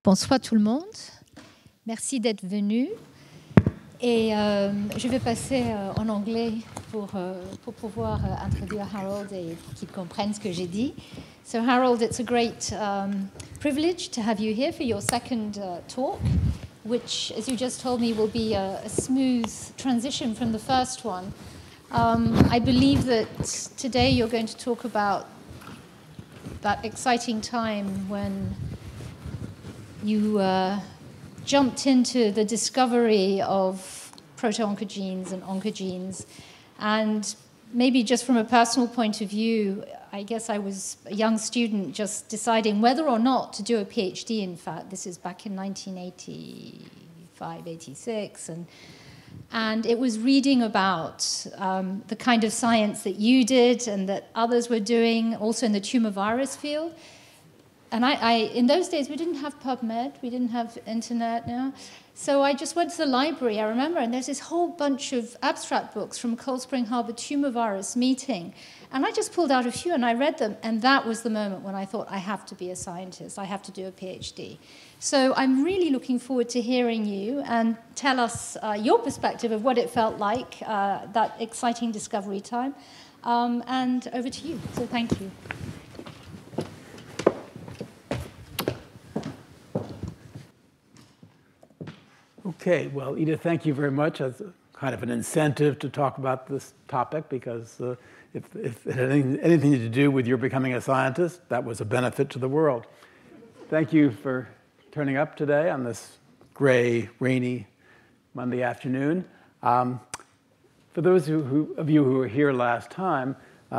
Bonsoir tout le monde. Merci d'être venu. Et je vais passer en anglais pour pouvoir introduire Harold et qu'il comprenne ce que j'ai dit. So Harold, it's a great privilege to have you here for your second talk, which, as you just told me, will be a smooth transition from the first one. I believe that today you're going to talk about that exciting time when you jumped into the discovery of proto-oncogenes and oncogenes. And maybe just from a personal point of view, I guess I was a young student just deciding whether or not to do a PhD, in fact. This is back in 1985, 86. And it was reading about the kind of science that you did and that others were doing, also in the tumor virus field. And in those days, we didn't have PubMed, we didn't have internet now. So I just went to the library, I remember, and there's this whole bunch of abstract books from Cold Spring Harbor tumor virus meeting. And I just pulled out a few and I read them, and that was the moment when I thought, I have to be a scientist, I have to do a PhD. So I'm really looking forward to hearing you and tell us your perspective of what it felt like, that exciting discovery time. And over to you, so thank you. Okay, well, Edith, thank you very much. As kind of an incentive to talk about this topic, because if it had anything to do with your becoming a scientist, that was a benefit to the world. Thank you for turning up today on this gray, rainy Monday afternoon. For those of you who were here last time,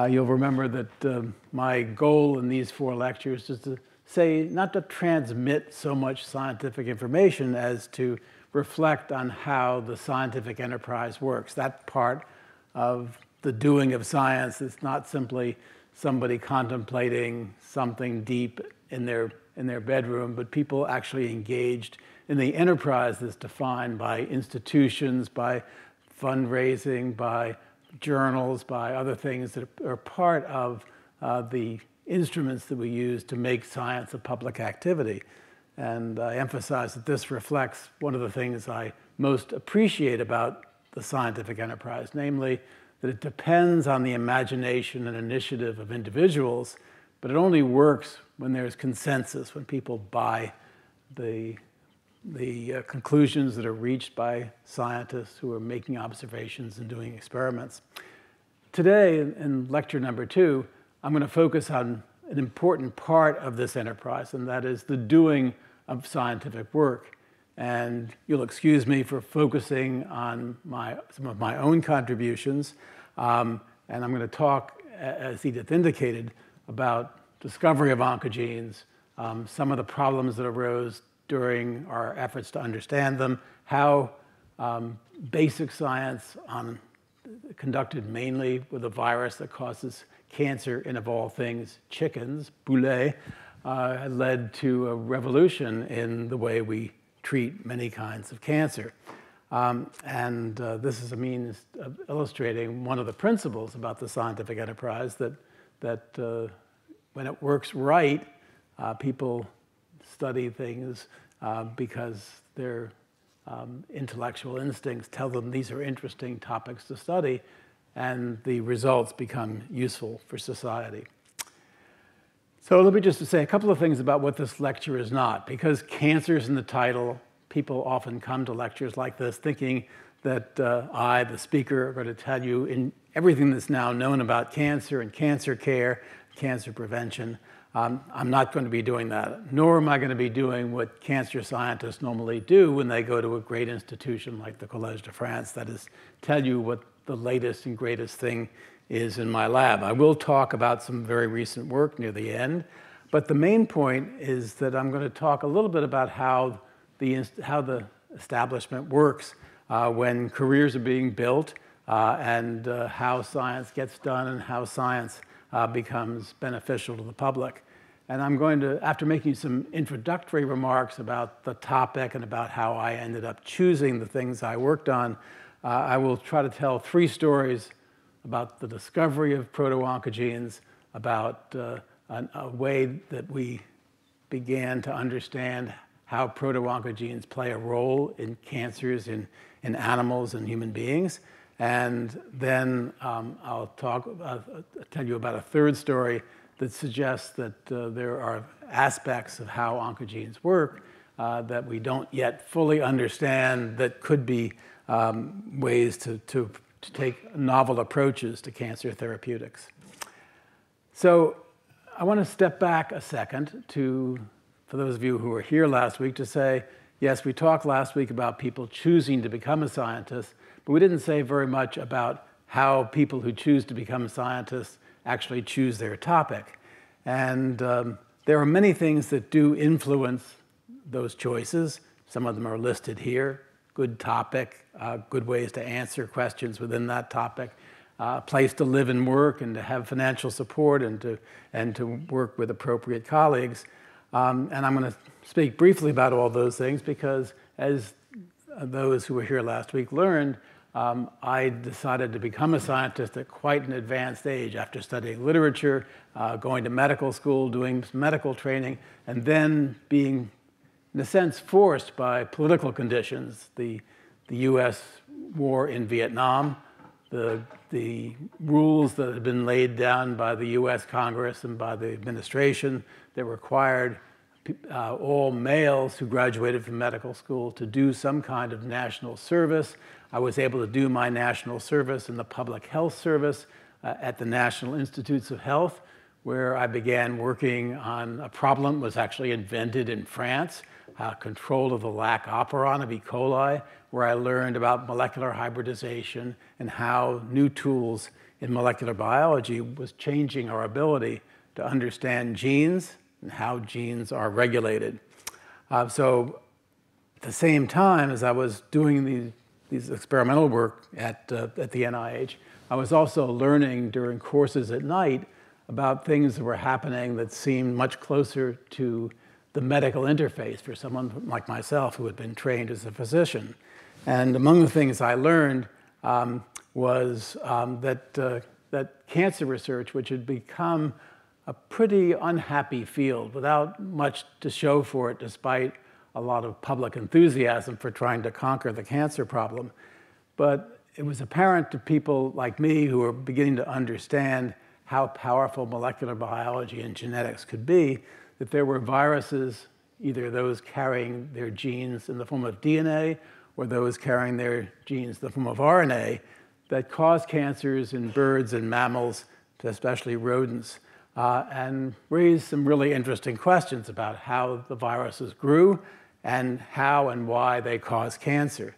you'll remember that my goal in these 4 lectures is to say, not to transmit so much scientific information as to reflect on how the scientific enterprise works. That part of the doing of science is not simply somebody contemplating something deep in their bedroom, but people actually engaged in the enterprise that's defined by institutions, by fundraising, by journals, by other things that are part of the instruments that we use to make science a public activity. And I emphasize that this reflects one of the things I most appreciate about the scientific enterprise, namely that it depends on the imagination and initiative of individuals, but it only works when there's consensus, when people buy the conclusions that are reached by scientists who are making observations and doing experiments. Today, in lecture number 2, I'm going to focus on an important part of this enterprise, and that is the doing of scientific work. And you'll excuse me for focusing on some of my own contributions. And I'm going to talk, as Edith indicated, about discovery of oncogenes, some of the problems that arose during our efforts to understand them, how basic science conducted mainly with a virus that causes cancer in, of all things, chickens, poulet, led to a revolution in the way we treat many kinds of cancer. This is a means of illustrating one of the principles about the scientific enterprise, that when it works right, people study things because their intellectual instincts tell them these are interesting topics to study, and the results become useful for society. So let me just say a couple of things about what this lecture is not. Because cancer is in the title, people often come to lectures like this thinking that I, the speaker, are going to tell you in everything that's now known about cancer and cancer care, cancer prevention. I'm not going to be doing that, nor am I going to be doing what cancer scientists normally do when they go to a great institution like the Collège de France, that is, tell you what the latest and greatest thing is in my lab. I will talk about some very recent work near the end, but the main point is that I'm going to talk a little bit about how the establishment works when careers are being built, and how science gets done and how science becomes beneficial to the public. And I'm going to, after making some introductory remarks about the topic and about how I ended up choosing the things I worked on, I will try to tell 3 stories about the discovery of proto-oncogenes, about a way that we began to understand how proto-oncogenes play a role in cancers in animals and human beings. And then I'll tell you about a third story that suggests that there are aspects of how oncogenes work that we don't yet fully understand, that could be ways to take novel approaches to cancer therapeutics. So I want to step back a second for those of you who were here last week, to say, yes, we talked last week about people choosing to become a scientist, but we didn't say very much about how people who choose to become scientists actually choose their topic. And there are many things that do influence those choices. Some of them are listed here: good topic, good ways to answer questions within that topic, a place to live and work, and to have financial support, and to work with appropriate colleagues. And I'm going to speak briefly about all those things because, as those who were here last week learned, I decided to become a scientist at quite an advanced age after studying literature, going to medical school, doing medical training, and then being, in a sense, forced by political conditions, the U.S. war in Vietnam, the rules that had been laid down by the U.S. Congress and by the administration that required all males who graduated from medical school to do some kind of national service. I was able to do my national service in the public health service at the National Institutes of Health, where I began working on a problem that was actually invented in France, control of the lac operon of E. coli, where I learned about molecular hybridization and how new tools in molecular biology was changing our ability to understand genes and how genes are regulated. So at the same time as I was doing these experimental work at the NIH, I was also learning during courses at night about things that were happening that seemed much closer to the medical interface for someone like myself who had been trained as a physician. And among the things I learned was that cancer research, which had become a pretty unhappy field without much to show for it, despite a lot of public enthusiasm for trying to conquer the cancer problem. But it was apparent to people like me who were beginning to understand how powerful molecular biology and genetics could be, that there were viruses, either those carrying their genes in the form of DNA or those carrying their genes in the form of RNA, that cause cancers in birds and mammals, especially rodents, and raised some really interesting questions about how the viruses grew and how and why they cause cancer.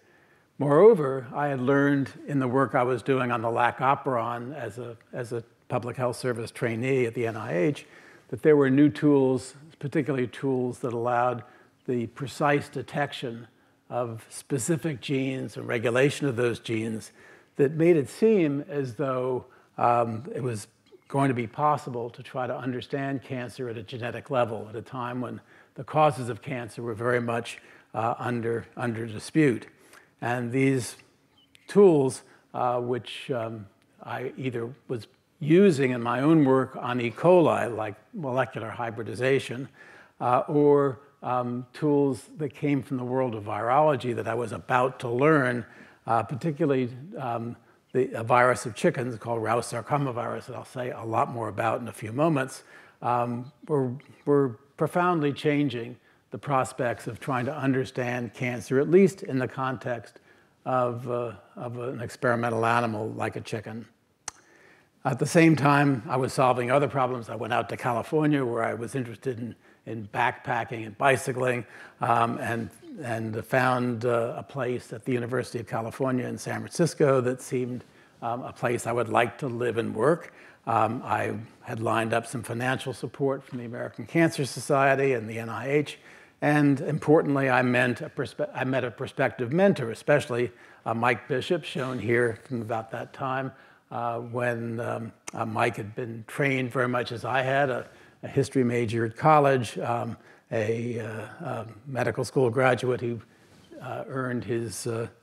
Moreover, I had learned in the work I was doing on the lac operon as a public health service trainee at the NIH, that there were new tools, particularly tools that allowed the precise detection of specific genes and regulation of those genes, that made it seem as though it was going to be possible to try to understand cancer at a genetic level at a time when the causes of cancer were very much under dispute. And these tools, which I either was using in my own work on E. coli, like molecular hybridization, or tools that came from the world of virology that I was about to learn, particularly a virus of chickens called Rouse sarcoma virus that I'll say a lot more about in a few moments, were profoundly changing the prospects of trying to understand cancer, at least in the context of an experimental animal like a chicken. At the same time, I was solving other problems. I went out to California, where I was interested in backpacking and bicycling, and found a place at the University of California in San Francisco that seemed a place I would like to live and work. I had lined up some financial support from the American Cancer Society and the NIH, and importantly, I met a prospective mentor, especially Mike Bishop, shown here from about that time, when Mike had been trained very much as I had, a history major at college, a medical school graduate who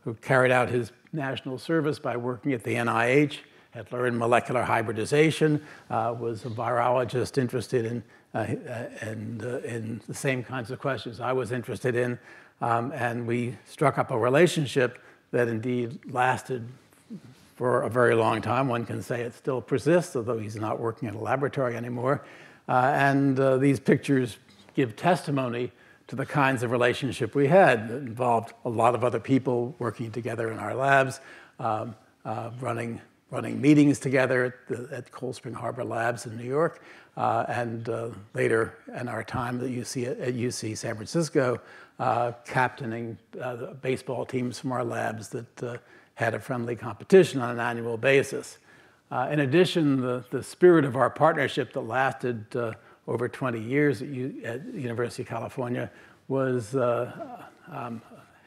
who carried out his national service by working at the NIH had learned molecular hybridization, was a virologist interested in the same kinds of questions I was interested in. And we struck up a relationship that indeed lasted for a very long time. One can say it still persists, although he's not working in a laboratory anymore. These pictures give testimony to the kinds of relationship we had. It involved a lot of other people working together in our labs, running meetings together at Cold Spring Harbor Labs in New York, and later in our time at UC San Francisco, captaining the baseball teams from our labs that had a friendly competition on an annual basis. In addition, the spirit of our partnership that lasted over 20 years at University of California was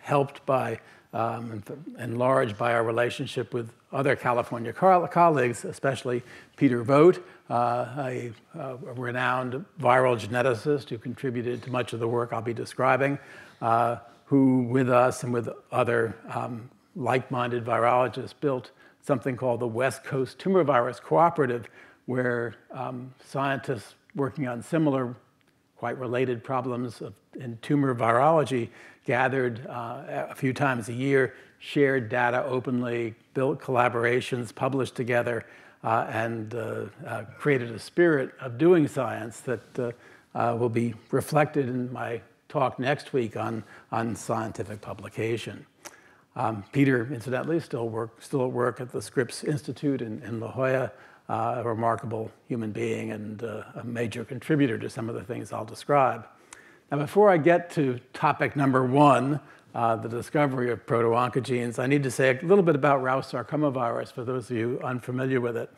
helped by, enlarged by our relationship with other California colleagues, especially Peter Vogt, a renowned viral geneticist who contributed to much of the work I'll be describing, who with us and with other like-minded virologists built something called the West Coast Tumor Virus Cooperative, where scientists working on similar, quite related problems in tumor virology gathered a few times a year, shared data openly, built collaborations, published together, and created a spirit of doing science that will be reflected in my talk next week on scientific publication. Peter, incidentally, still at work at the Scripps Institute in La Jolla, a remarkable human being and a major contributor to some of the things I'll describe. Now, before I get to topic number one, the discovery of proto-oncogenes, I need to say a little bit about Rous sarcoma virus for those of you unfamiliar with it.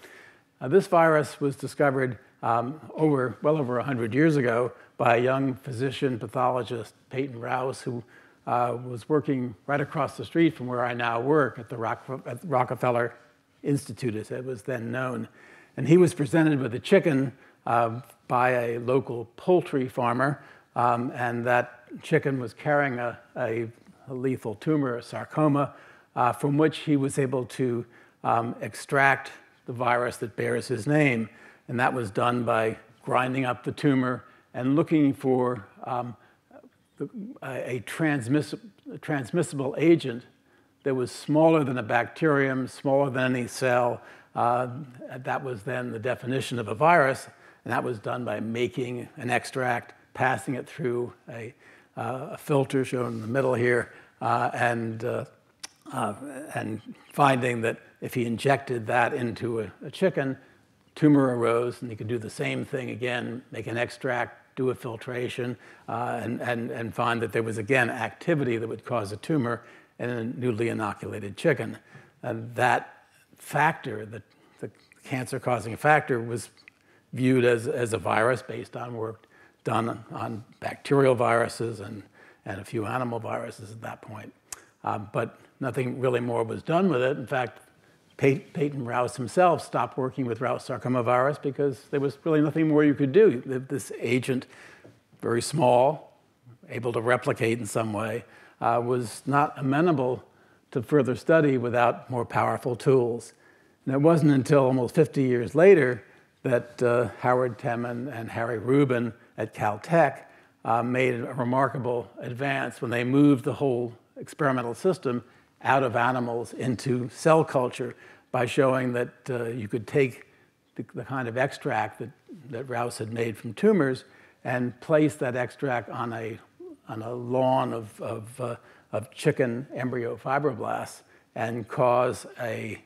This virus was discovered well over 100 years ago by a young physician pathologist, Peyton Rous, who was working right across the street from where I now work at the Rockefeller Institute, as it was then known. And he was presented with a chicken by a local poultry farmer, and that chicken was carrying a lethal tumor, a sarcoma, from which he was able to extract the virus that bears his name. And that was done by grinding up the tumor and looking for a transmissible agent that was smaller than a bacterium, smaller than any cell. That was then the definition of a virus, and that was done by making an extract, passing it through a filter shown in the middle here, and finding that if he injected that into a chicken, tumor arose, and he could do the same thing again, make an extract, do a filtration, and find that there was, again, activity that would cause a tumor in a newly inoculated chicken. And that factor, the cancer-causing factor, was viewed as a virus based on work done on bacterial viruses and a few animal viruses at that point. But nothing really more was done with it. In fact, Peyton Rous himself stopped working with Rous sarcoma virus because there was really nothing more you could do. This agent, very small, able to replicate in some way, was not amenable to further study without more powerful tools. And it wasn't until almost 50 years later that Howard Temin and Harry Rubin at Caltech made a remarkable advance when they moved the whole experimental system out of animals into cell culture by showing that you could take the kind of extract that Rous had made from tumors and place that extract on a lawn of chicken embryo fibroblasts and cause a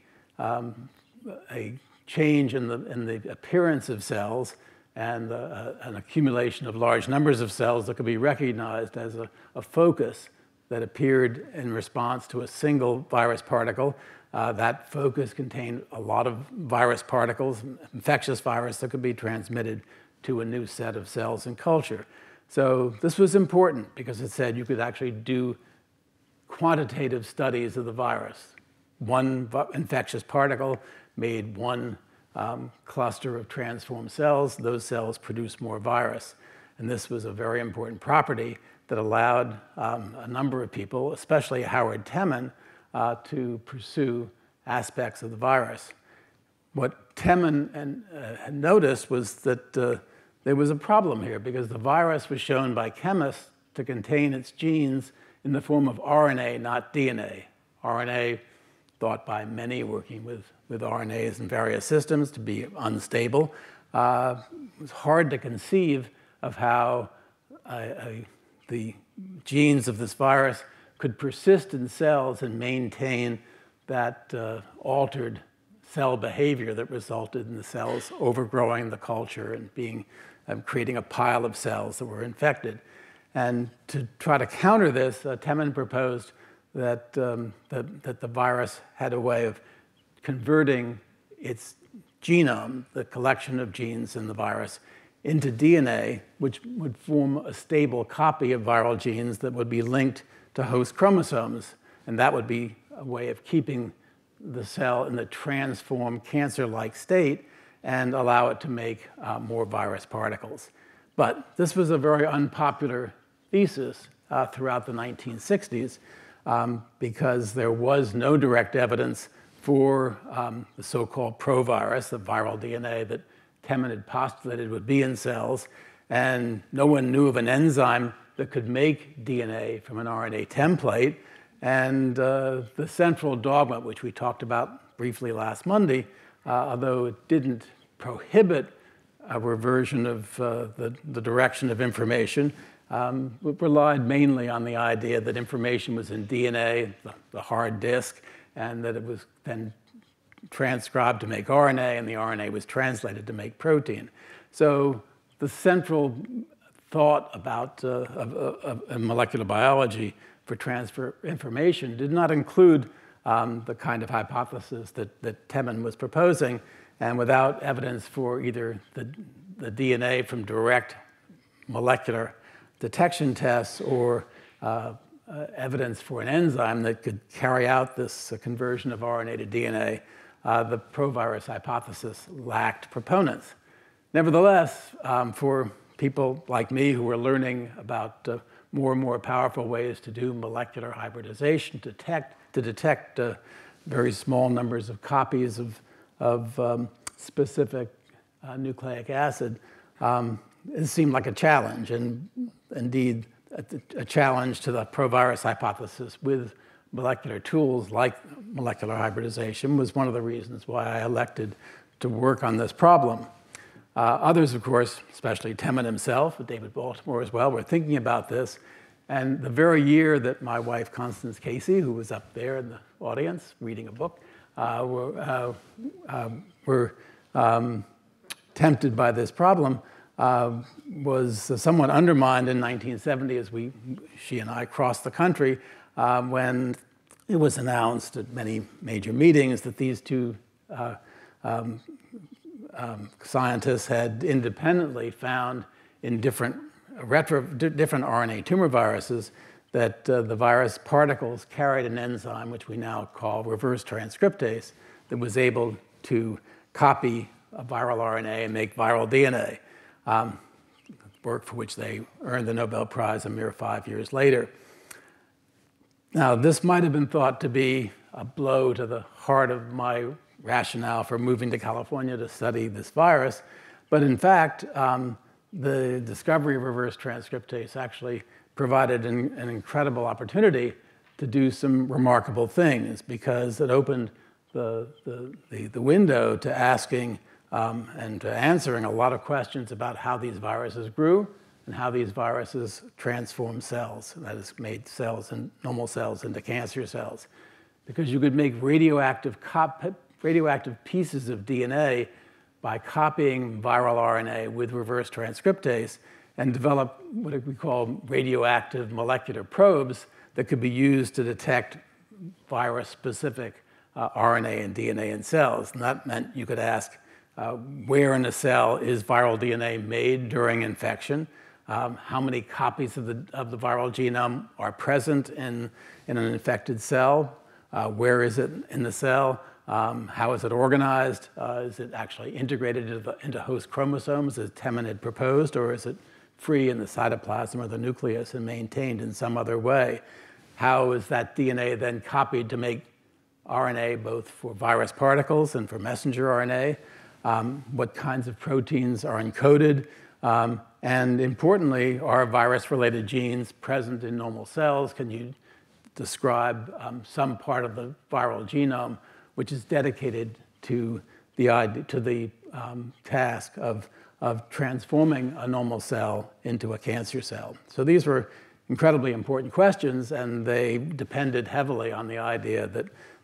change in the appearance of cells and an accumulation of large numbers of cells that could be recognized as a focus that appeared in response to a single virus particle. That focus contained a lot of virus particles, infectious virus that could be transmitted to a new set of cells in culture. So this was important because it said you could actually do quantitative studies of the virus. One infectious particle made one cluster of transformed cells. Those cells produced more virus. And this was a very important property that allowed a number of people, especially Howard Temin, to pursue aspects of the virus. what Temin had noticed was that there was a problem here because the virus was shown by chemists to contain its genes in the form of RNA, not DNA. RNA, thought by many working with RNAs in various systems to be unstable. It was hard to conceive of how the genes of this virus could persist in cells and maintain that altered cell behavior that resulted in the cells overgrowing the culture and creating a pile of cells that were infected. And to try to counter this, Temin proposed that the virus had a way of converting its genome, the collection of genes in the virus, into DNA, which would form a stable copy of viral genes that would be linked to host chromosomes. And that would be a way of keeping the cell in the transformed cancer-like state and allow it to make more virus particles. But this was a very unpopular thesis throughout the 1960s because there was no direct evidence for the so-called provirus, the viral DNA that Temin had postulated would be in cells, and no one knew of an enzyme that could make DNA from an RNA template. And the central dogma, which we talked about briefly last Monday, although it didn't prohibit a reversion of the direction of information, relied mainly on the idea that information was in DNA, the hard disk, and that it was then transcribed to make RNA, and the RNA was translated to make protein. So the central thought about molecular biology for transfer information did not include the kind of hypothesis that Temin was proposing, and without evidence for either the DNA from direct molecular detection tests or evidence for an enzyme that could carry out this conversion of RNA to DNA, the provirus hypothesis lacked proponents. Nevertheless, for people like me who were learning about more and more powerful ways to do molecular hybridization, to detect very small numbers of copies of specific nucleic acid, it seemed like a challenge, and indeed a challenge to the provirus hypothesis with molecular tools like molecular hybridization was one of the reasons why I elected to work on this problem. Others, of course, especially Temin himself, David Baltimore as well, were thinking about this. And the very year that my wife, Constance Casey, who was up there in the audience reading a book, were tempted by this problem, was somewhat undermined in 1970 as she and I crossed the country when it was announced at many major meetings that these two scientists had independently found in different RNA tumor viruses that the virus particles carried an enzyme, which we now call reverse transcriptase, that was able to copy a viral RNA and make viral DNA, work for which they earned the Nobel Prize a mere 5 years later. Now, this might have been thought to be a blow to the heart of my rationale for moving to California to study this virus, but in fact, the discovery of reverse transcriptase actually provided an incredible opportunity to do some remarkable things because it opened the window to asking and to answering a lot of questions about how these viruses grew and how these viruses transform cells, that is, made cells and normal cells into cancer cells. Because you could make radioactive pieces of DNA by copying viral RNA with reverse transcriptase and develop what we call radioactive molecular probes that could be used to detect virus-specific RNA and DNA in cells. And that meant you could ask, where in a cell is viral DNA made during infection? How many copies of the viral genome are present in an infected cell? Where is it in the cell? How is it organized? Is it actually integrated into host chromosomes as Temin had proposed, or is it free in the cytoplasm or the nucleus and maintained in some other way? How is that DNA then copied to make RNA, both for virus particles and for messenger RNA, what kinds of proteins are encoded, and importantly, are virus-related genes present in normal cells? Can you describe some part of the viral genome which is dedicated to the task of transforming a normal cell into a cancer cell? So these were incredibly important questions, and they depended heavily on the idea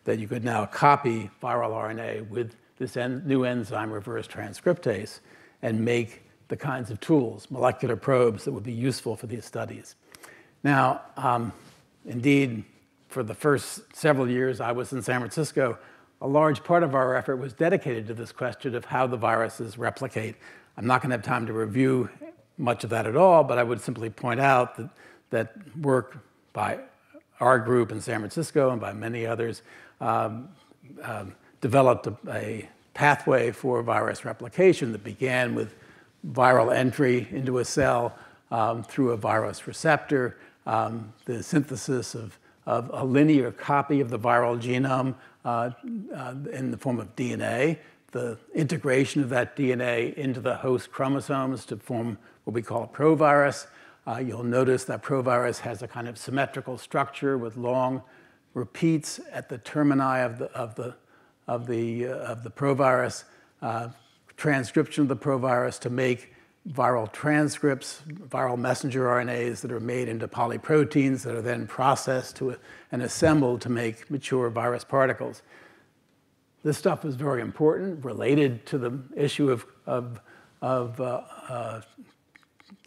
that you could now copy viral RNA with this new enzyme, reverse transcriptase, and make the kinds of tools, molecular probes, that would be useful for these studies. Now, indeed, for the first several years I was in San Francisco, a large part of our effort was dedicated to this question of how the viruses replicate. I'm not going to have time to review much of that at all, but I would simply point out that work by our group in San Francisco and by many others developed a pathway for virus replication that began with viral entry into a cell through a virus receptor, the synthesis of a linear copy of the viral genome in the form of DNA, the integration of that DNA into the host chromosomes to form what we call a provirus. You'll notice that provirus has a kind of symmetrical structure with long repeats at the termini of the provirus, transcription of the provirus to make viral transcripts, viral messenger RNAs that are made into polyproteins that are then processed and assembled to make mature virus particles. This stuff was very important, related to the issue of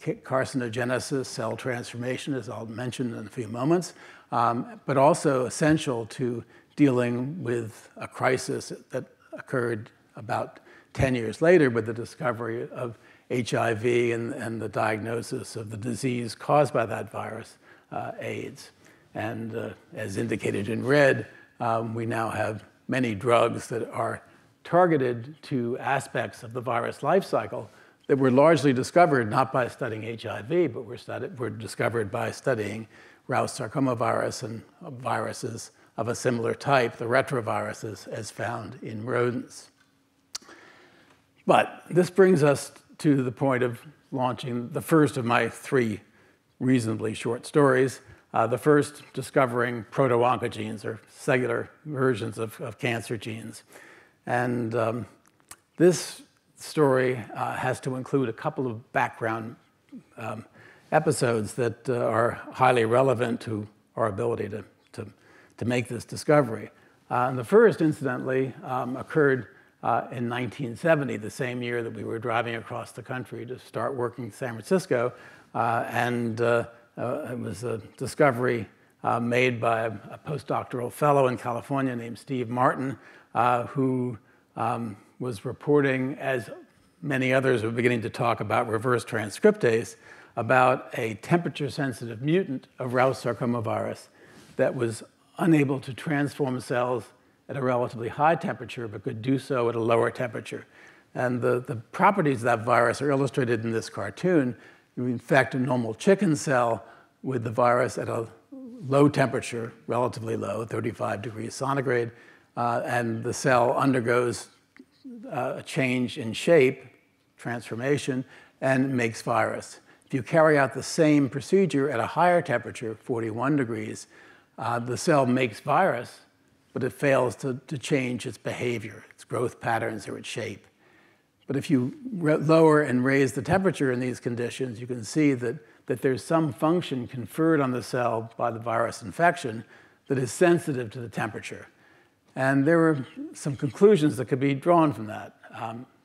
carcinogenesis, cell transformation, as I'll mention in a few moments, but also essential to dealing with a crisis that occurred about 10 years later with the discovery of HIV and the diagnosis of the disease caused by that virus, AIDS. And as indicated in red, we now have many drugs that are targeted to aspects of the virus life cycle that were largely discovered not by studying HIV, but were discovered by studying Rous sarcomavirus and viruses of a similar type, the retroviruses, as found in rodents. But this brings us to the point of launching the first of my 3 reasonably short stories. The first, discovering proto-oncogenes, or cellular versions of cancer genes. And this story has to include a couple of background episodes that are highly relevant to our ability to make this discovery. And the first, incidentally, occurred in 1970, the same year that we were driving across the country to start working in San Francisco. It was a discovery made by a postdoctoral fellow in California named Steve Martin, who was reporting, as many others were beginning to talk about reverse transcriptase, about a temperature-sensitive mutant of Rous sarcomavirus that was unable to transform cells at a relatively high temperature, but could do so at a lower temperature. And the properties of that virus are illustrated in this cartoon. You infect a normal chicken cell with the virus at a low temperature, relatively low, 35 degrees centigrade, and the cell undergoes a change in shape, transformation, and makes virus. If you carry out the same procedure at a higher temperature, 41 degrees, the cell makes virus, but it fails to change its behavior, its growth patterns, or its shape. But if you lower and raise the temperature in these conditions, you can see that there's some function conferred on the cell by the virus infection that is sensitive to the temperature. And there were some conclusions that could be drawn from that.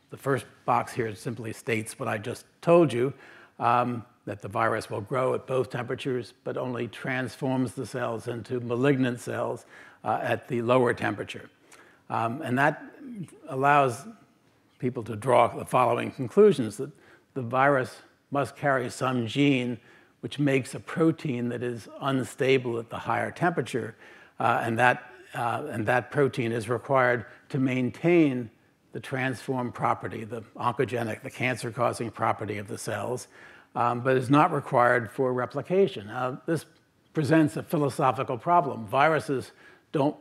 The first box here simply states what I just told you, that the virus will grow at both temperatures, but only transforms the cells into malignant cells at the lower temperature. And that allows people to draw the following conclusions, that the virus must carry some gene which makes a protein that is unstable at the higher temperature, and that protein is required to maintain the transformed property, the oncogenic, the cancer-causing property of the cells, but is not required for replication. Now, this presents a philosophical problem. Viruses don't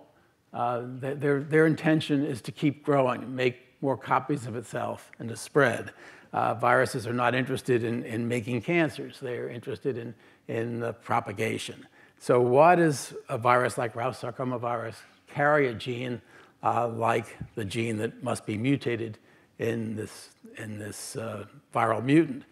their intention is to keep growing, make more copies of itself, and to spread. Viruses are not interested in making cancers. They're interested in propagation. So why does a virus like Rous sarcoma virus carry a gene like the gene that must be mutated in this viral mutant?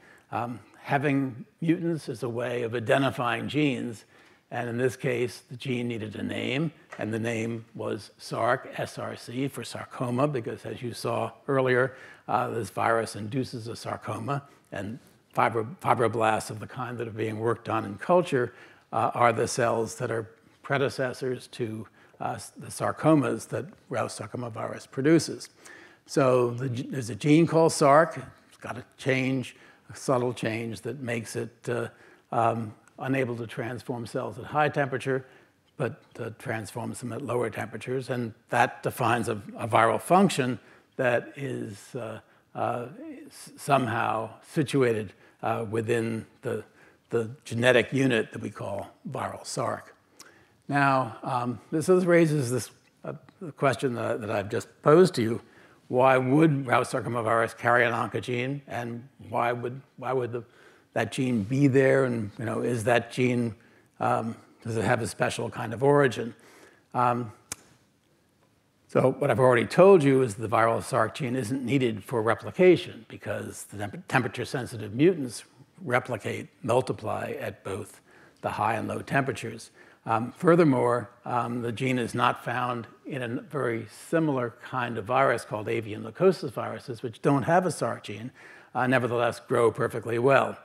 Having mutants is a way of identifying genes, and in this case, the gene needed a name, and the name was SARC, SRC, for sarcoma, because as you saw earlier, this virus induces a sarcoma, and fibroblasts of the kind that are being worked on in culture are the cells that are predecessors to the sarcomas that Rous sarcoma virus produces. So there's a gene called SARC. It's got a change, a subtle change that makes it unable to transform cells at high temperature, but transforms them at lower temperatures. And that defines a viral function that is somehow situated within the genetic unit that we call viral SARC. Now, this raises this question that I've just posed to you. Why would Rous sarcoma virus carry an oncogene, and why would that gene be there? And is that gene, does it have a special kind of origin? So what I've already told you is the viral SARC gene isn't needed for replication because the temperature-sensitive mutants replicate, multiply at both the high and low temperatures. Furthermore, the gene is not found in a very similar kind of virus called avian leukosis viruses, which don't have a SARC gene, nevertheless grow perfectly well.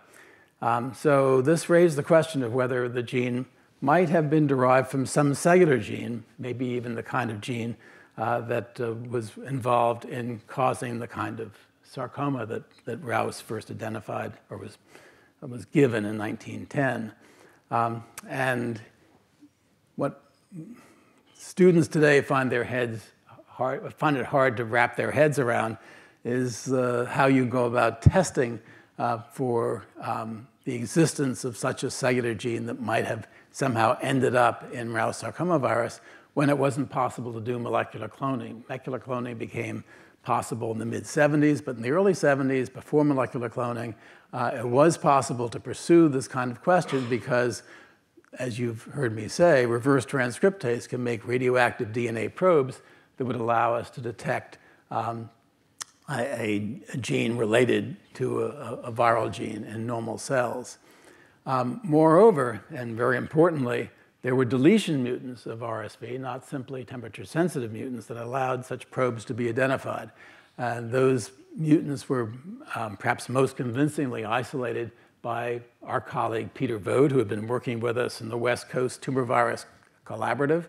So this raised the question of whether the gene might have been derived from some cellular gene, maybe even the kind of gene that was involved in causing the kind of sarcoma that Rous first identified or was given in 1910. And what students today find it hard to wrap their heads around is how you go about testing for the existence of such a cellular gene that might have somehow ended up in Rous sarcoma virus when it wasn't possible to do molecular cloning. Molecular cloning became possible in the mid-'70s, but in the early '70s, before molecular cloning, it was possible to pursue this kind of question because, as you've heard me say, reverse transcriptase can make radioactive DNA probes that would allow us to detect a gene related to a viral gene in normal cells. Moreover, and very importantly, there were deletion mutants of RSV, not simply temperature-sensitive mutants, that allowed such probes to be identified. Those mutants were perhaps most convincingly isolated by our colleague Peter Vode, who had been working with us in the West Coast Tumor Virus Collaborative.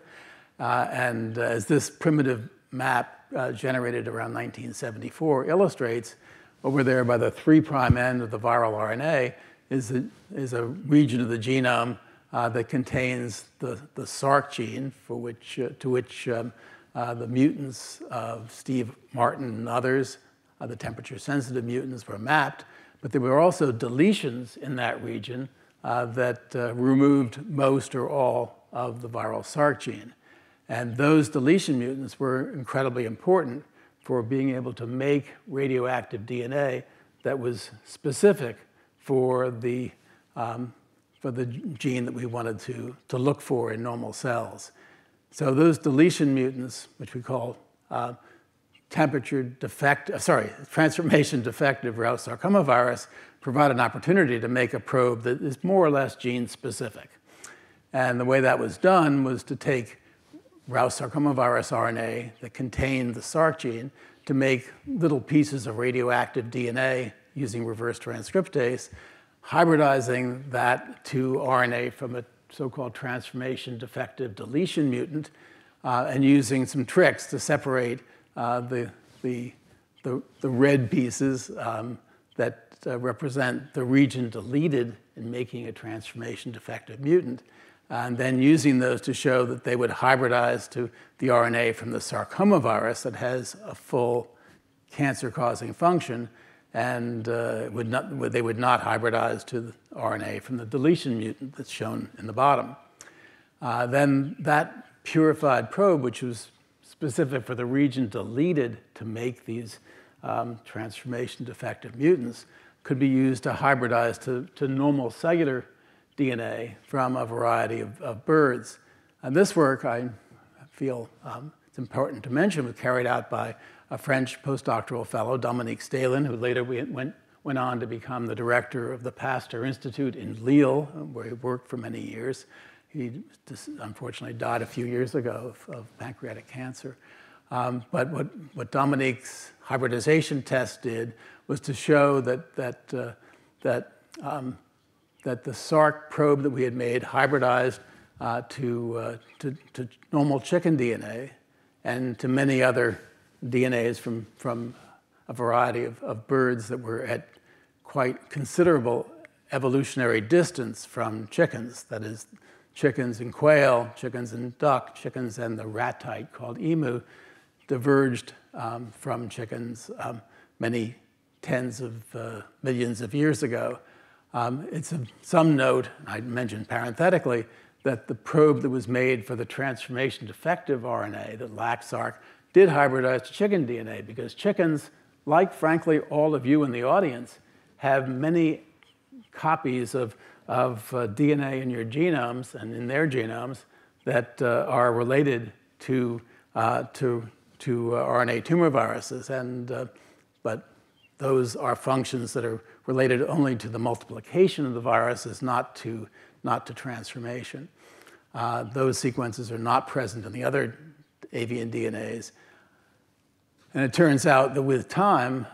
And as this primitive map generated around 1974 illustrates, over there by the 3' end of the viral RNA is a region of the genome that contains the SARC gene, to which the mutants of Steve Martin and others, the temperature-sensitive mutants, were mapped. But there were also deletions in that region that removed most or all of the viral SARC gene. And those deletion mutants were incredibly important for being able to make radioactive DNA that was specific for the gene that we wanted to look for in normal cells. So those deletion mutants, which we call transformation defective Rous sarcoma virus, provide an opportunity to make a probe that is more or less gene specific. And the way that was done was to take Rous sarcoma virus RNA that contained the SARC gene to make little pieces of radioactive DNA using reverse transcriptase, hybridizing that to RNA from a so-called transformation defective deletion mutant, and using some tricks to separate the red pieces that represent the region deleted in making a transformation defective mutant, and then using those to show that they would hybridize to the RNA from the sarcoma virus that has a full cancer-causing function, and they would not hybridize to the RNA from the deletion mutant that's shown in the bottom. Then that purified probe, which was specific for the region deleted to make these transformation defective mutants could be used to hybridize to normal cellular DNA from a variety of birds. And this work, I feel it's important to mention, was carried out by a French postdoctoral fellow, Dominique Stalin, who later went on to become the director of the Pasteur Institute in Lille, where he worked for many years. He unfortunately died a few years ago of pancreatic cancer. But what Dominique's hybridization test did was to show that the Sark probe that we had made hybridized to normal chicken DNA and to many other DNAs from a variety of birds that were at quite considerable evolutionary distance from chickens. That is, chickens and quail, chickens and duck, chickens and the rat type called emu diverged from chickens many tens of millions of years ago. It's of some note, I mentioned parenthetically, that the probe that was made for the transformation defective RNA that lacked Sark did hybridize to chicken DNA, because chickens, like frankly all of you in the audience, have many copies of DNA in your genomes and in their genomes that are related to RNA tumor viruses, but those are functions that are related only to the multiplication of the viruses, not to transformation. Those sequences are not present in the other avian DNAs. And it turns out that with time,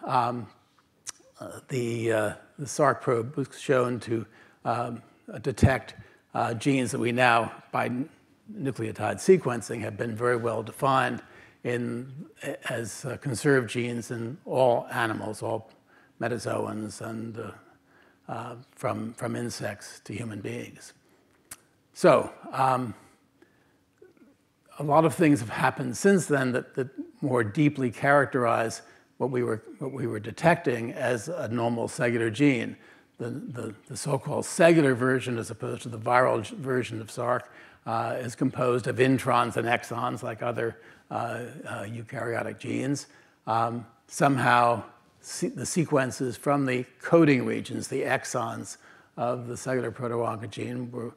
the Sark probe was shown to detect genes that we now, by nucleotide sequencing, have been very well defined as conserved genes in all animals, all metazoans, and from insects to human beings. So a lot of things have happened since then that more deeply characterize what we were detecting as a normal cellular gene. The so-called cellular version, as opposed to the viral version of Sark, is composed of introns and exons, like other eukaryotic genes. Somehow, the sequences from the coding regions, the exons of the cellular proto-oncogene, were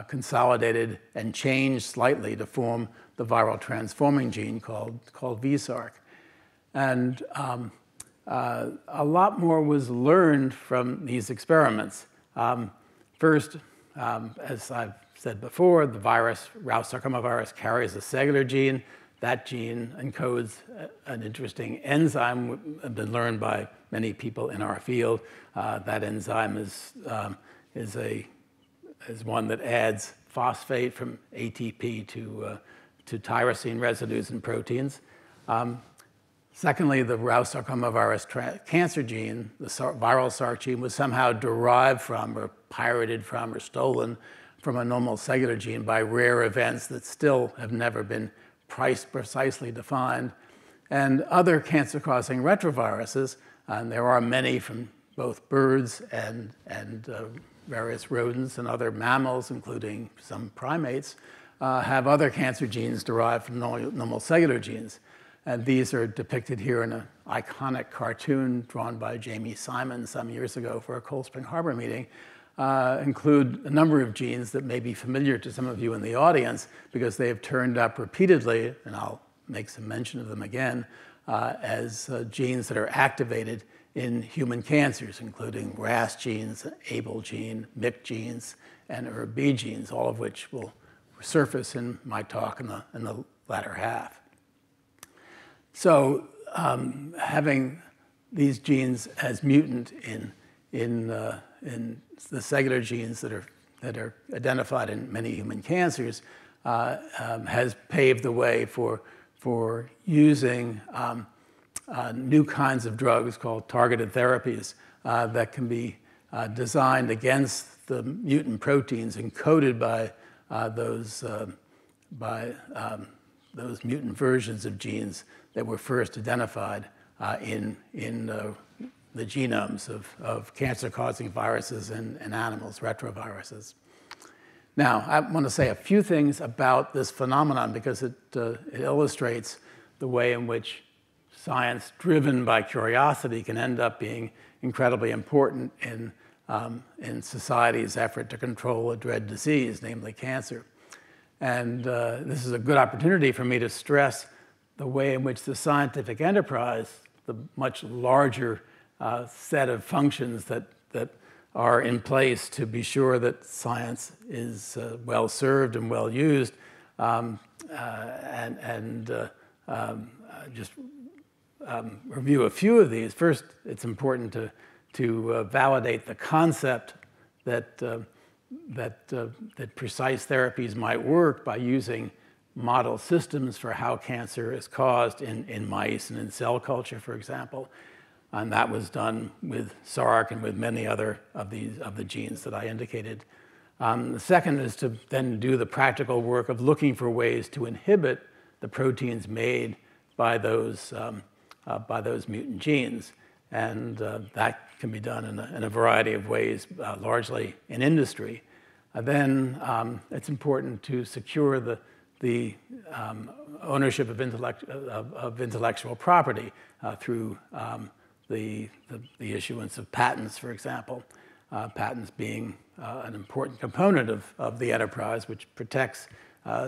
consolidated and changed slightly to form the viral transforming gene called VSark. And a lot more was learned from these experiments. First, as I've said before, the virus, Rous sarcomavirus, carries a cellular gene. That gene encodes an interesting enzyme, been learned by many people in our field. That enzyme is one that adds phosphate from ATP to tyrosine residues in proteins. Secondly, the Rous sarcomavirus cancer gene, the viral Sark gene, was somehow derived from or pirated from or stolen from a normal cellular gene by rare events that still have never been precisely defined. And other cancer-causing retroviruses, and there are many from both birds and various rodents and other mammals, including some primates, have other cancer genes derived from normal cellular genes. And these are depicted here in an iconic cartoon drawn by Jamie Simon some years ago for a Cold Spring Harbor meeting, include a number of genes that may be familiar to some of you in the audience because they have turned up repeatedly, and I'll make some mention of them again, as genes that are activated in human cancers, including RAS genes, ABL gene, MYC genes, and ERB genes, all of which will surface in my talk in the latter half. So having these genes as mutant in the cellular genes that are identified in many human cancers has paved the way for using new kinds of drugs called targeted therapies that can be designed against the mutant proteins encoded by those mutant versions of genes that were first identified in the genomes of cancer-causing viruses in animals, retroviruses. Now, I want to say a few things about this phenomenon because it illustrates the way in which science driven by curiosity can end up being incredibly important in society's effort to control a dread disease, namely cancer. And this is a good opportunity for me to stress the way in which the scientific enterprise, the much larger set of functions that are in place to be sure that science is well served and well used, just review a few of these. First, it's important to validate the concept that precise therapies might work by using model systems for how cancer is caused in mice and in cell culture, for example. And that was done with SARC and with many other of the genes that I indicated. The second is to then do the practical work of looking for ways to inhibit the proteins made by those mutant genes. And that can be done in a variety of ways, largely in industry. Then it's important to secure the ownership of intellectual property through the issuance of patents, for example. Patents being an important component of the enterprise, which protects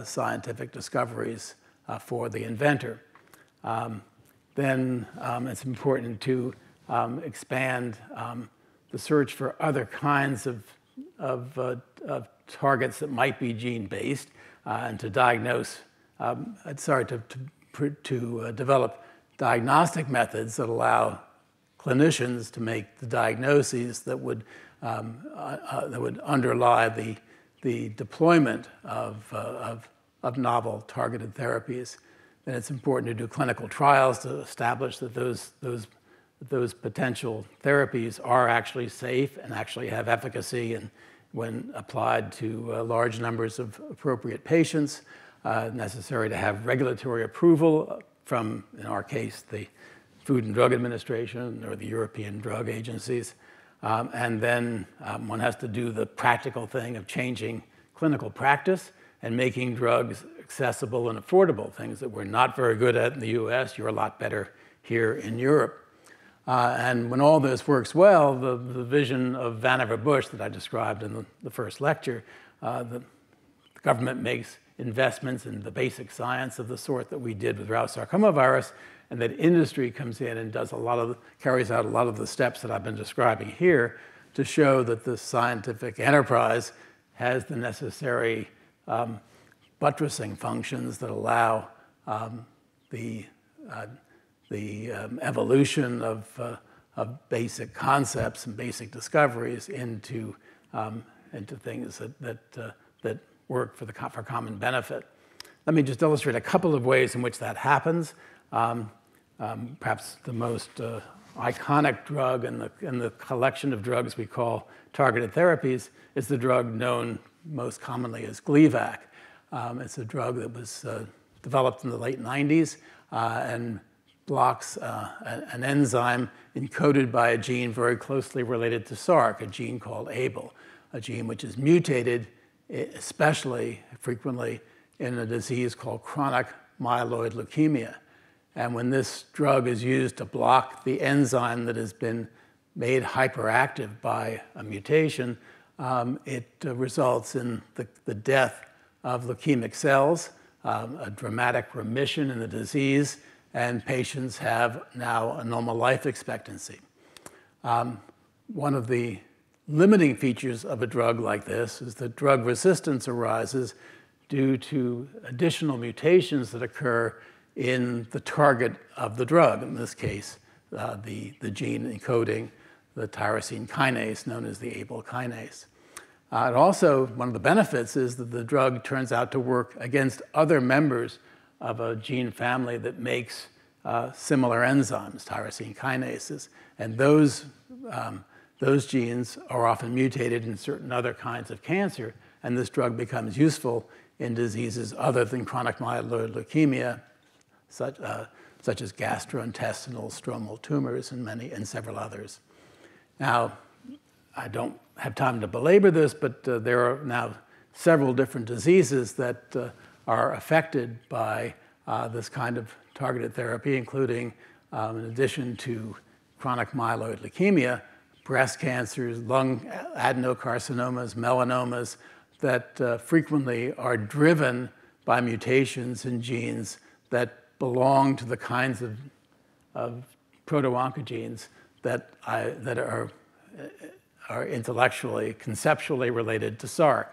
scientific discoveries for the inventor. Then it's important to expand the search for other kinds of targets that might be gene-based, and to diagnose, to develop diagnostic methods that allow clinicians to make the diagnoses that would underlie the deployment of novel targeted therapies. And it's important to do clinical trials to establish that those potential therapies are actually safe and actually have efficacy, and when applied to large numbers of appropriate patients, necessary to have regulatory approval from, in our case, the Food and Drug Administration or the European drug agencies. And then one has to do the practical thing of changing clinical practice and making drugs accessible and affordable, things that we're not very good at in the US. You're a lot better here in Europe. And when all this works well, the vision of Vannevar Bush that I described in the first lecture, the government makes investments in the basic science of the sort that we did with Rous sarcoma virus, and that industry comes in and carries out a lot of the steps that I've been describing here to show that the scientific enterprise has the necessary buttressing functions that allow the evolution of basic concepts and basic discoveries into things that work for common benefit. Let me just illustrate a couple of ways in which that happens. Perhaps the most iconic drug in the collection of drugs we call targeted therapies is the drug known most commonly as Gleevec. It's a drug that was developed in the late 90s and blocks an enzyme encoded by a gene very closely related to SARC, a gene called ABL, a gene which is mutated, especially frequently in a disease called chronic myeloid leukemia. And when this drug is used to block the enzyme that has been made hyperactive by a mutation, it results in the death of leukemic cells, a dramatic remission in the disease, and patients have now a normal life expectancy. One of the limiting features of a drug like this is that drug resistance arises due to additional mutations that occur in the target of the drug, in this case, the gene encoding the tyrosine kinase known as the ABL kinase. And also, one of the benefits is that the drug turns out to work against other members of a gene family that makes similar enzymes, tyrosine kinases. And those genes are often mutated in certain other kinds of cancer, and this drug becomes useful in diseases other than chronic myeloid leukemia, such as gastrointestinal stromal tumors and several others. Now, I don't have time to belabor this, but there are now several different diseases that are affected by this kind of targeted therapy, including, in addition to chronic myeloid leukemia, breast cancers, lung adenocarcinomas, melanomas that frequently are driven by mutations in genes that belong to the kinds of proto-oncogenes that are intellectually, conceptually related to SARC.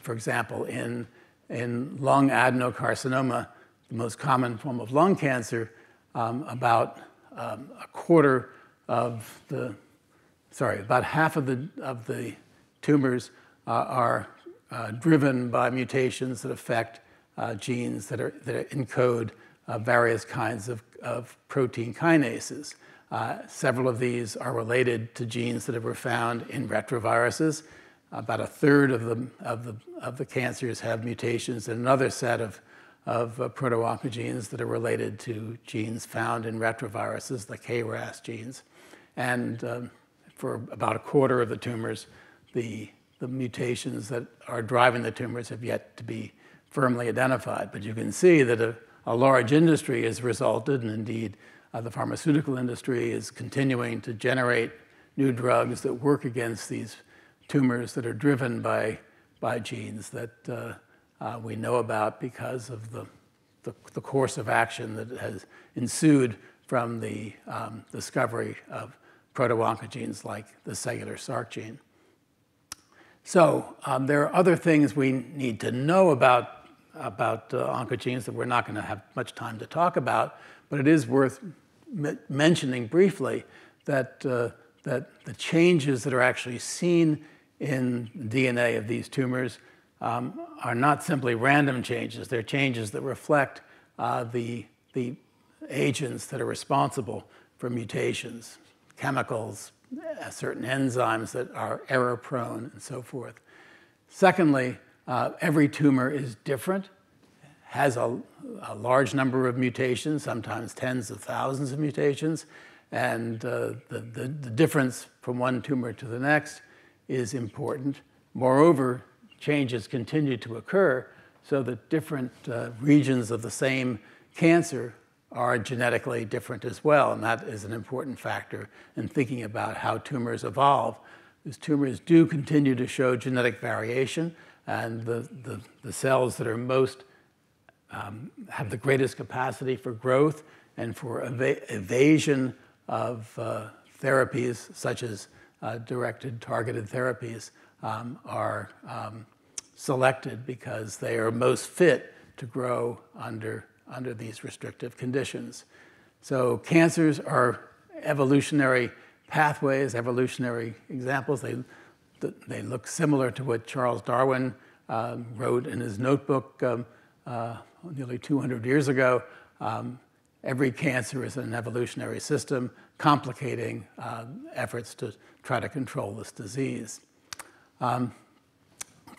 For example, in lung adenocarcinoma, the most common form of lung cancer, about half of the tumors are driven by mutations that affect genes that encode various kinds of protein kinases. Several of these are related to genes that were found in retroviruses. About a third of the cancers have mutations in another set of proto-oncogenes that are related to genes found in retroviruses, the KRAS genes. And for about a quarter of the tumors, the mutations that are driving the tumors have yet to be firmly identified. But you can see that a large industry has resulted, and indeed the pharmaceutical industry is continuing to generate new drugs that work against these tumors that are driven by genes that we know about because of the course of action that has ensued from the discovery of proto-oncogenes like the cellular SARC gene. So there are other things we need to know about oncogenes that we're not going to have much time to talk about, but it is worth mentioning briefly that the changes that are actually seen in the DNA of these tumors are not simply random changes. They're changes that reflect the agents that are responsible for mutations, chemicals, certain enzymes that are error-prone, and so forth. Secondly, every tumor is different, has a large number of mutations, sometimes tens of thousands of mutations, and the difference from one tumor to the next is important. Moreover, changes continue to occur so that different regions of the same cancer are genetically different as well, and that is an important factor in thinking about how tumors evolve. These tumors do continue to show genetic variation, and the cells that are most have the greatest capacity for growth and for evasion of therapies such as directed targeted therapies are selected because they are most fit to grow under these restrictive conditions. So cancers are evolutionary pathways, evolutionary examples. They look similar to what Charles Darwin wrote in his notebook nearly 200 years ago. Every cancer is an evolutionary system, complicating efforts to try to control this disease. A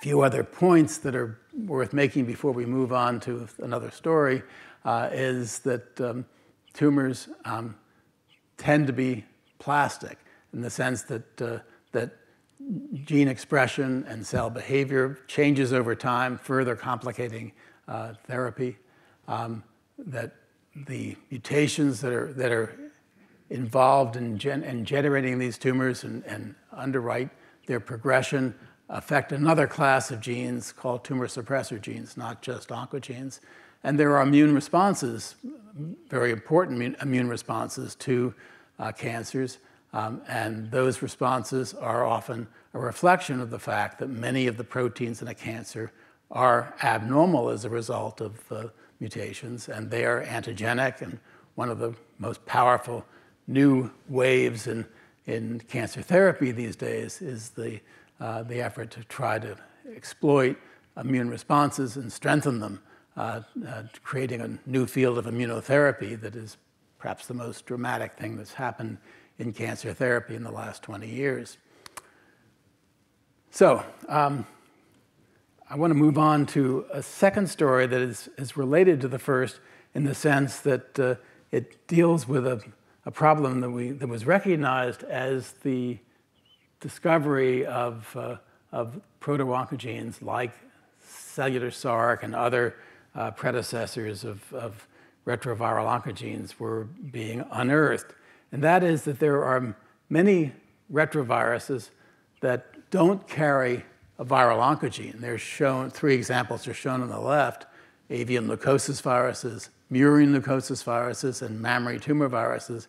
few other points that are worth making before we move on to another story is that tumors tend to be plastic in the sense that gene expression and cell behavior changes over time, further complicating therapy. That the mutations that are involved in generating these tumors and underwrite their progression affect another class of genes called tumor suppressor genes, not just oncogenes. And there are immune responses, very important immune responses to cancers. And those responses are often a reflection of the fact that many of the proteins in a cancer are abnormal as a result of mutations, and they are antigenic. And one of the most powerful new waves in cancer therapy these days is the effort to try to exploit immune responses and strengthen them, creating a new field of immunotherapy that is perhaps the most dramatic thing that's happened in cancer therapy in the last 20 years. So I want to move on to a second story that is related to the first in the sense that it deals with a problem that was recognized as the discovery of of proto-oncogenes like cellular Sarc and other predecessors of retroviral oncogenes were being unearthed. And that is that there are many retroviruses that don't carry a viral oncogene. They're shown, 3 examples are shown on the left: avian leukosis viruses, murine leukosis viruses, and mammary tumor viruses.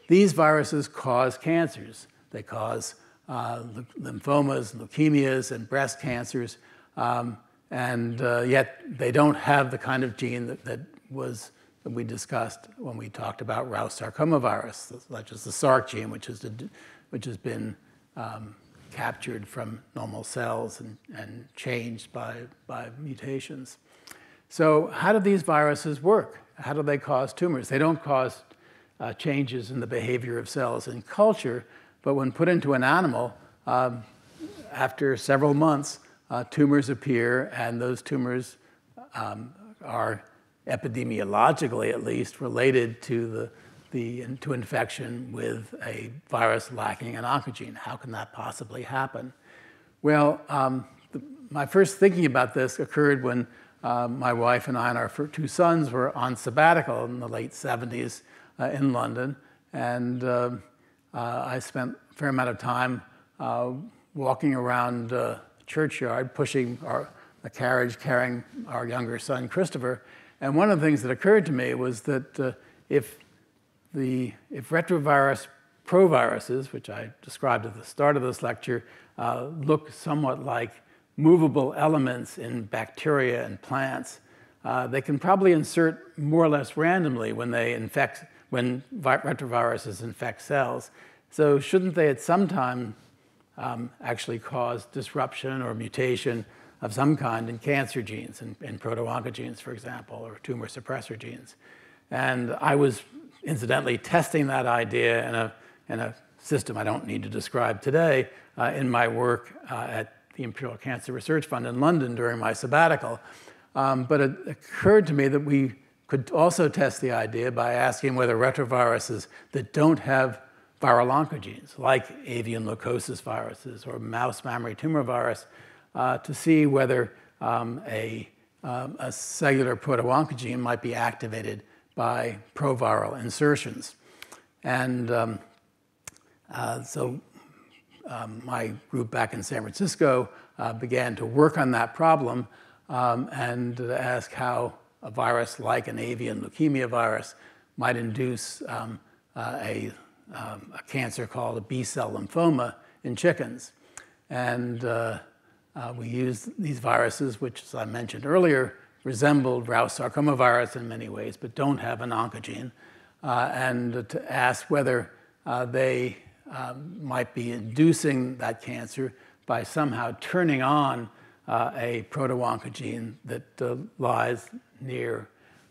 These viruses cause cancers. They cause lymphomas, leukemias, and breast cancers, and yet they don't have the kind of gene that we discussed when we talked about Rous sarcoma virus, such as the Sarc gene, which has been captured from normal cells and changed by mutations. So how do these viruses work? How do they cause tumors? They don't cause changes in the behavior of cells in culture, but when put into an animal, after several months, tumors appear, and those tumors are epidemiologically, at least, related to to infection with a virus lacking an oncogene. How can that possibly happen? Well, my first thinking about this occurred when my wife and I and our 2 sons were on sabbatical in the late 70s in London, and I spent a fair amount of time walking around the churchyard, pushing the carriage carrying our younger son, Christopher. And one of the things that occurred to me was that if retrovirus proviruses, which I described at the start of this lecture, look somewhat like movable elements in bacteria and plants, they can probably insert more or less randomly when retroviruses infect cells. So shouldn't they at some time actually cause disruption or mutation of some kind in cancer genes, in proto-oncogenes, for example, or tumor suppressor genes? And I was incidentally testing that idea in a system I don't need to describe today in my work at the Imperial Cancer Research Fund in London during my sabbatical. But it occurred to me that we could also test the idea by asking whether retroviruses that don't have viral oncogenes, like avian leukosis viruses or mouse mammary tumor virus, to see whether a cellular proto-oncogene might be activated by proviral insertions. And so my group back in San Francisco began to work on that problem and to ask how a virus like an avian leukemia virus might induce a cancer called a B-cell lymphoma in chickens. And we used these viruses, which, as I mentioned earlier, resembled Rous sarcoma virus in many ways, but don't have an oncogene, and to ask whether they might be inducing that cancer by somehow turning on a proto-oncogene that lies near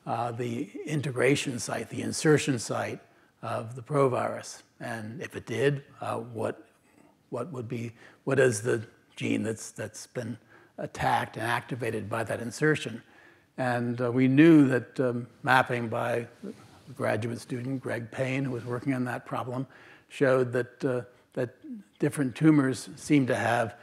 the integration site, the insertion site of the provirus. And if it did, what is the gene that's been attacked and activated by that insertion? And we knew that mapping by a graduate student, Greg Payne, who was working on that problem, showed that different tumors seem to have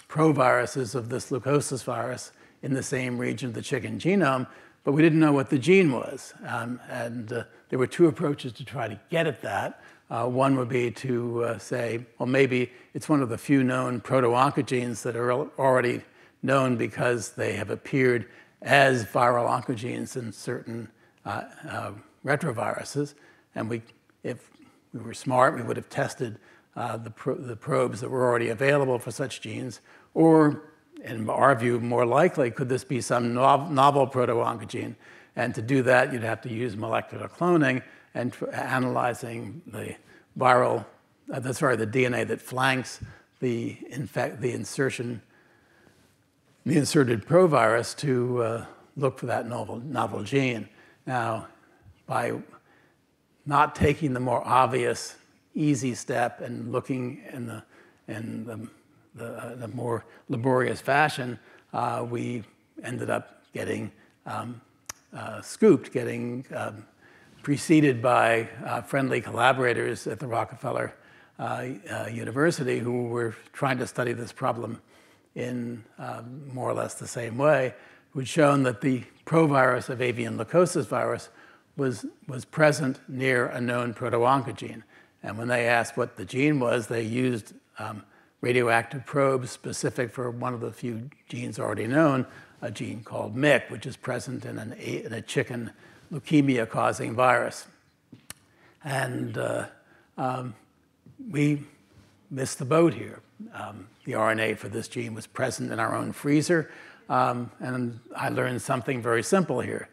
proviruses of this leukosis virus in the same region of the chicken genome, but we didn't know what the gene was. And there were 2 approaches to try to get at that. One would be to say, well, maybe it's one of the few known proto-oncogenes that are already known because they have appeared as viral oncogenes in certain retroviruses. And if we were smart, we would have tested the probes that were already available for such genes. Or, in our view, more likely, could this be some novel proto-oncogene? And to do that, you'd have to use molecular cloning and analyzing the DNA that flanks the inserted provirus to look for that novel gene. Now, by not taking the more obvious, easy step and looking in the more laborious fashion, we ended up getting scooped, getting preceded by friendly collaborators at the Rockefeller University who were trying to study this problem in more or less the same way, who'd shown that the provirus of avian leukosis virus was present near a known proto-oncogene. And when they asked what the gene was, they used radioactive probes specific for one of the few genes already known, a gene called MYC, which is present in a chicken leukemia-causing virus. And we missed the boat here. The RNA for this gene was present in our own freezer, and I learned something very simple here.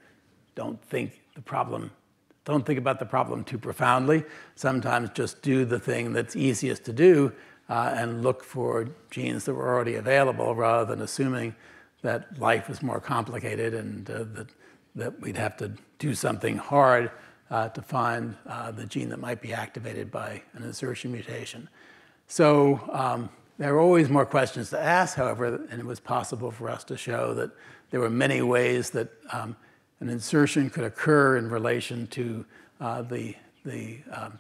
Don't think about the problem too profoundly. Sometimes just do the thing that's easiest to do and look for genes that were already available rather than assuming that life is more complicated and that we'd have to do something hard to find the gene that might be activated by an insertion mutation. So there are always more questions to ask, however, and it was possible for us to show that there were many ways that an insertion could occur in relation to the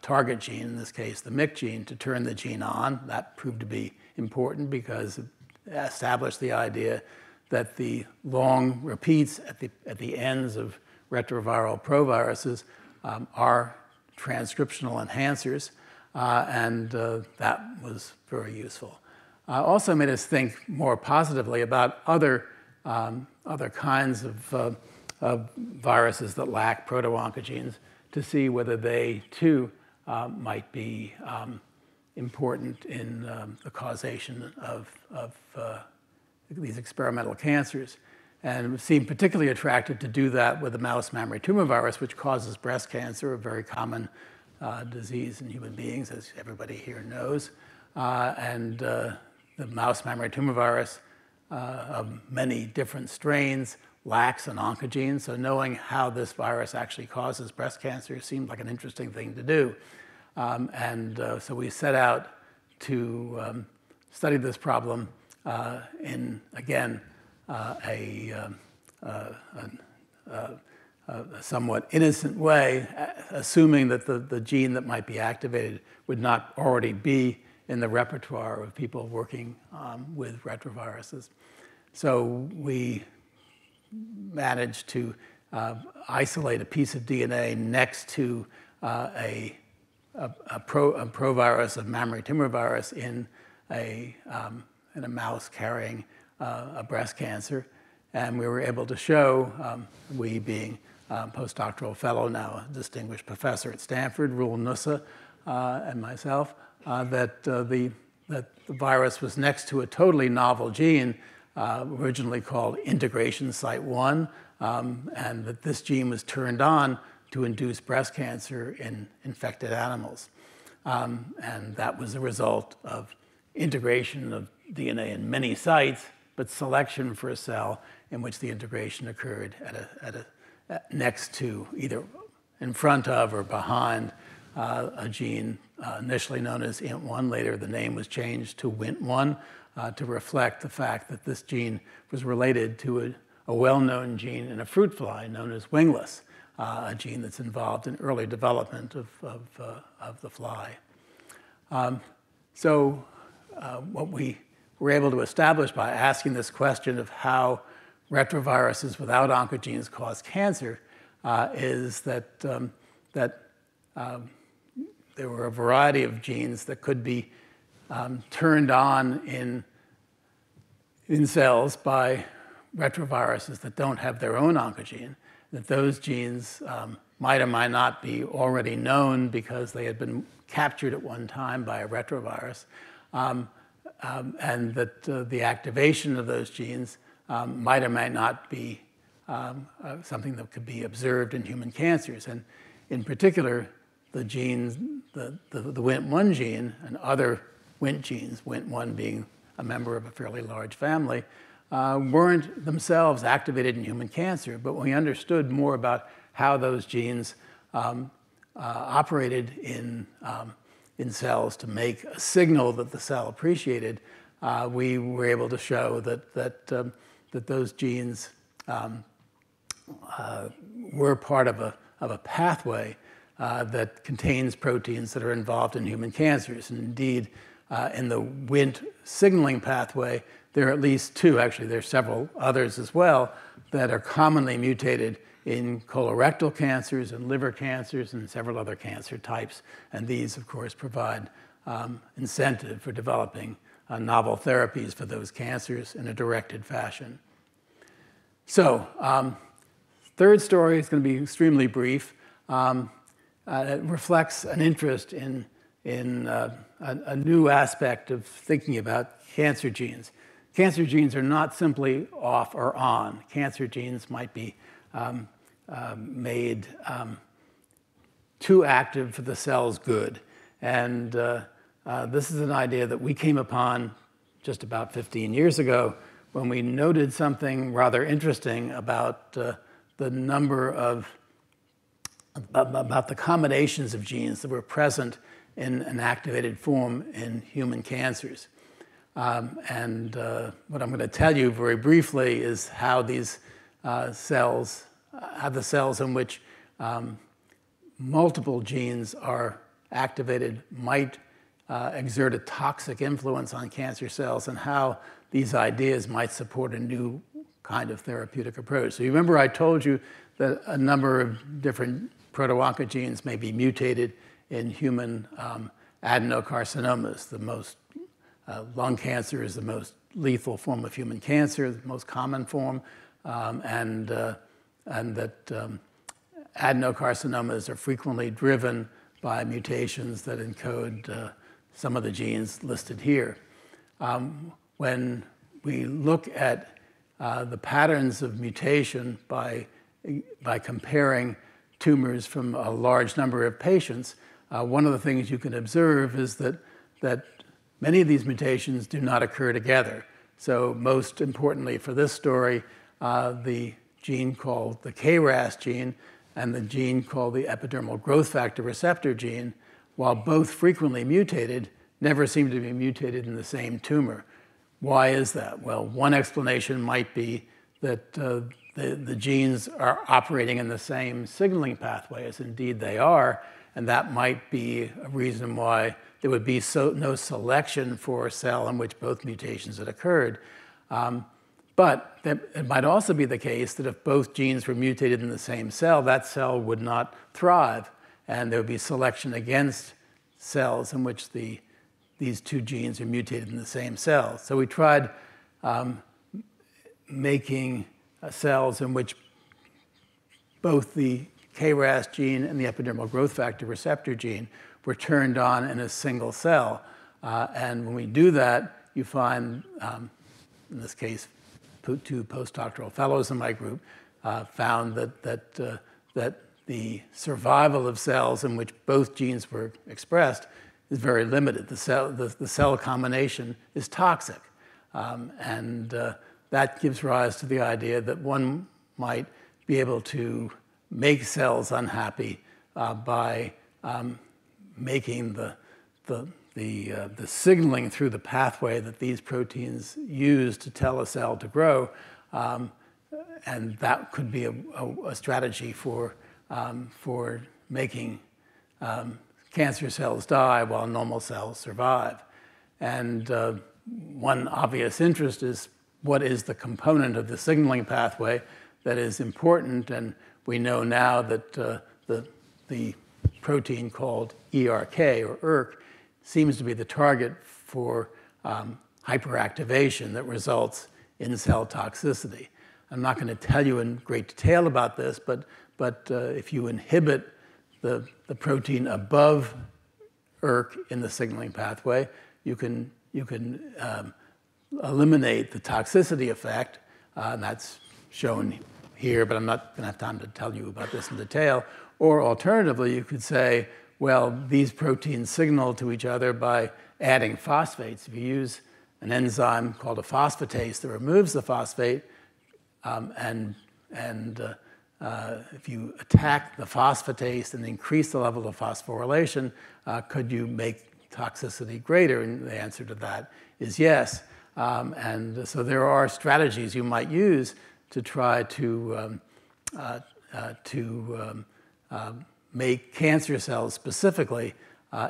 target gene, in this case the MYC gene, to turn the gene on. That proved to be important because it established the idea that the long repeats at the ends of retroviral proviruses are transcriptional enhancers, and that was very useful. Also made us think more positively about other kinds of viruses that lack proto-oncogenes to see whether they too might be important in the causation of these experimental cancers. And seemed particularly attracted to do that with the mouse mammary tumor virus, which causes breast cancer, a very common disease in human beings, as everybody here knows. The mouse mammary tumor virus of many different strains lacks an oncogene, so knowing how this virus actually causes breast cancer seemed like an interesting thing to do. So we set out to study this problem in, again, a somewhat innocent way, assuming that the gene that might be activated would not already be in the repertoire of people working with retroviruses. So we managed to isolate a piece of DNA next to a provirus of mammary tumor virus in a mouse carrying a breast cancer. And we were able to show, we being a postdoctoral fellow, now a distinguished professor at Stanford, Roel Nusse, and myself, that the virus was next to a totally novel gene, originally called integration site 1, and that this gene was turned on to induce breast cancer in infected animals. And that was the result of integration of DNA in many sites, but selection for a cell in which the integration occurred next to, either in front of or behind a gene initially known as INT1. Later, the name was changed to WNT1 to reflect the fact that this gene was related to a well-known gene in a fruit fly known as wingless, a gene that's involved in early development of the fly. What we were able to establish by asking this question of how retroviruses without oncogenes cause cancer is that there were a variety of genes that could be turned on in cells by retroviruses that don't have their own oncogene, that those genes might or might not be already known because they had been captured at one time by a retrovirus, and that the activation of those genes might or might not be something that could be observed in human cancers. And in particular, the genes, the WNT1 gene and other WNT genes, WNT1 being a member of a fairly large family, weren't themselves activated in human cancer. But when we understood more about how those genes operated in cells to make a signal that the cell appreciated, we were able to show that those genes were part of a pathway that contains proteins that are involved in human cancers. And indeed, in the Wnt signaling pathway, there are at least two, actually there are several others as well, that are commonly mutated in colorectal cancers and liver cancers and several other cancer types. And these, of course, provide incentive for developing novel therapies for those cancers in a directed fashion. So, third story is going to be extremely brief. It reflects an interest in a new aspect of thinking about cancer genes. Cancer genes are not simply off or on. Cancer genes might be made too active for the cell's good. And this is an idea that we came upon just about 15 years ago when we noted something rather interesting about the number of, about the combinations of genes that were present in an activated form in human cancers. And what I'm going to tell you very briefly is how these cells, how the cells in which multiple genes are activated might exert a toxic influence on cancer cells, and how these ideas might support a new kind of therapeutic approach. So you remember I told you that a number of different proto-oncogenes may be mutated in human adenocarcinomas. The most lung cancer is the most lethal form of human cancer, the most common form, and that adenocarcinomas are frequently driven by mutations that encode some of the genes listed here. When we look at the patterns of mutation by comparing tumors from a large number of patients, one of the things you can observe is that many of these mutations do not occur together. So most importantly for this story, the gene called the KRAS gene and the gene called the epidermal growth factor receptor gene, while both frequently mutated, never seem to be mutated in the same tumor. Why is that? Well, one explanation might be that the genes are operating in the same signaling pathway, as indeed they are, and that might be a reason why there would be no selection for a cell in which both mutations had occurred. But it might also be the case that if both genes were mutated in the same cell, that cell would not thrive, and there would be selection against cells in which these two genes are mutated in the same cell. So we tried making cells in which both the KRAS gene and the epidermal growth factor receptor gene were turned on in a single cell. And when we do that, you find, in this case, two postdoctoral fellows in my group found that the survival of cells in which both genes were expressed is very limited. The cell combination is toxic. And that gives rise to the idea that one might be able to make cells unhappy by making the signaling through the pathway that these proteins use to tell a cell to grow, and that could be a strategy for making cancer cells die while normal cells survive. And one obvious interest is what is the component of the signaling pathway that is important, and we know now that the protein called ERK, or ERK, seems to be the target for hyperactivation that results in cell toxicity. I'm not going to tell you in great detail about this, but if you inhibit the protein above ERK in the signaling pathway, you can eliminate the toxicity effect. That's shown here, but I'm not going to have time to tell you about this in detail. Or alternatively, you could say, well, these proteins signal to each other by adding phosphates. If you use an enzyme called a phosphatase that removes the phosphate, and if you attack the phosphatase and increase the level of phosphorylation, could you make toxicity greater? And the answer to that is yes. And so there are strategies you might use to try to make cancer cells specifically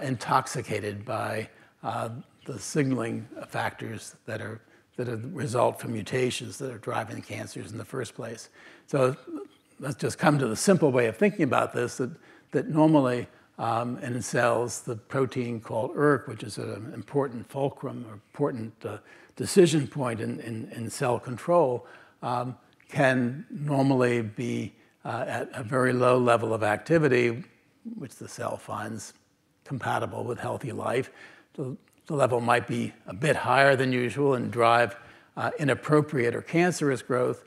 intoxicated by the signaling factors that result from mutations that are driving the cancers in the first place. So let's just come to the simple way of thinking about this, that normally in cells, the protein called ERK, which is an important fulcrum or important decision point in cell control, can normally be at a very low level of activity, which the cell finds compatible with healthy life. The level might be a bit higher than usual and drive inappropriate or cancerous growth,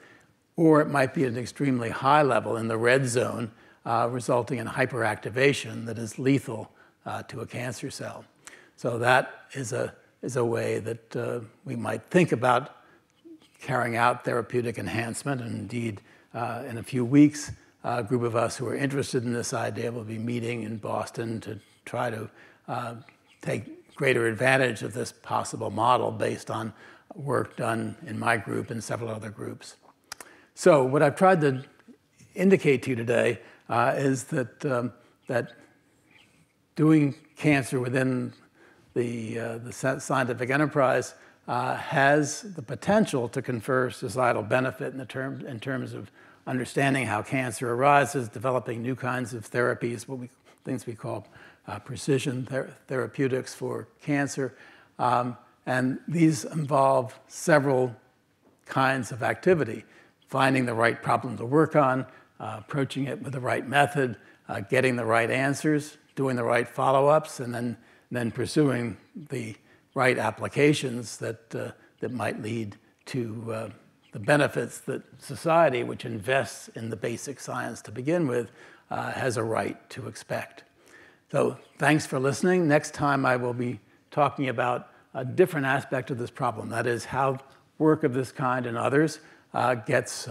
or it might be at an extremely high level in the red zone, resulting in hyperactivation that is lethal to a cancer cell. So that is a way that we might think about carrying out therapeutic enhancement. And indeed, in a few weeks, a group of us who are interested in this idea will be meeting in Boston to try to take greater advantage of this possible model based on work done in my group and several other groups. So what I've tried to indicate to you today is that doing cancer within the scientific enterprise has the potential to confer societal benefit in terms of understanding how cancer arises, developing new kinds of therapies, things we call precision therapeutics for cancer. And these involve several kinds of activity: finding the right problem to work on, approaching it with the right method, getting the right answers, doing the right follow-ups, and then pursuing the right applications that might lead to the benefits that society, which invests in the basic science to begin with, has a right to expect. So thanks for listening. Next time I will be talking about a different aspect of this problem, that is how work of this kind and others gets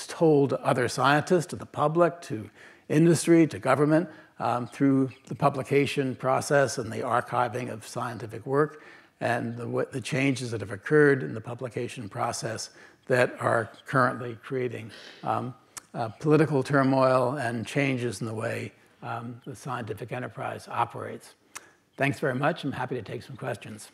told to other scientists, to the public, to industry, to government, through the publication process and the archiving of scientific work, and the changes that have occurred in the publication process that are currently creating political turmoil and changes in the way the scientific enterprise operates. Thanks very much. I'm happy to take some questions.